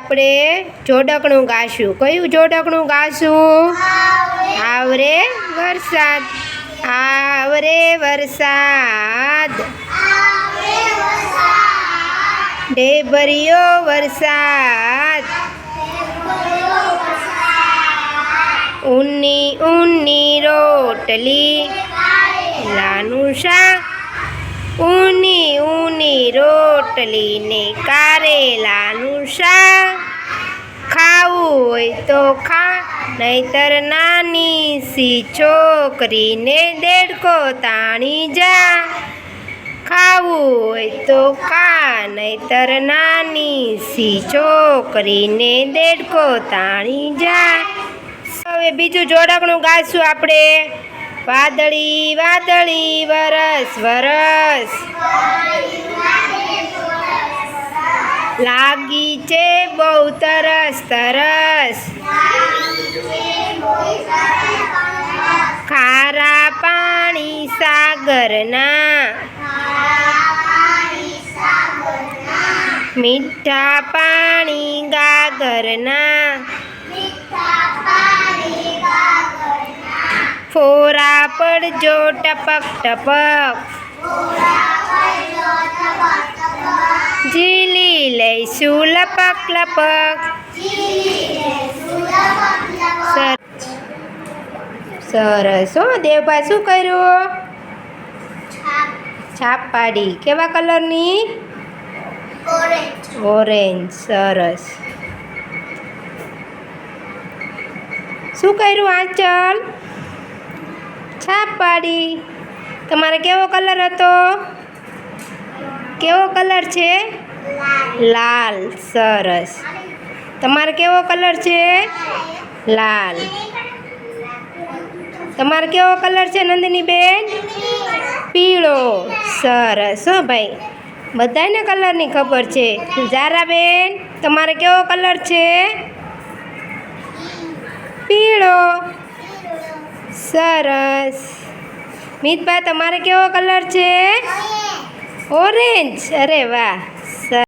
આપણે જોડકણું ગાશું. કયું જોડકણું ગાશું? આવરે વરસાદ. આવરે વરસાદ. ઢેબરિયો વરસાદ. ઊની ઊની રોટલી લાનું શાક. ઊની ઊની રોટલી ને કારેલાનું શાક. ખાવું હોય તો ખા, નહીતર નાની સી છોકરીને દેડકો તાણી જા. ખાવું હોય તો ખા, નહીતર નાની સી છોકરીને દેડકો તાણી જા. હવે બીજું જોડકણું ગાશું આપણે. વાદળી વાદળી વરસ વરસ, લાગી છે બહુ તરસ તરસ. ખારા પાણી સાગરના, મીઠા પાણી ગાગરના. ફોરા પડજો ટપક ટપક, ઝીલી લઈશું લપક લપક. સરસ હો. દેવભા શું કર્યું? છાપ પાડી. કેવા કલરની? ઓરેન્જ. સરસ. શું કર્યું આંચલ? છાપ પાડી. તમારે કેવો કલર હતો? કેવો કલર છે? લાલ. સરસ. તમારે કેવો કલર છે? લાલ. તમારે કેવો કલર છે નંદની બેન? પીળો. સરસ હો ભાઈ, બધાને કલરની ખબર છે. ઝારા બેન, તમારે કેવો કલર છે? પીળો. સરસ. મિતભાઈ, તમારે કેવો કલર છે? ઓરેન્જ. અરે વાહ.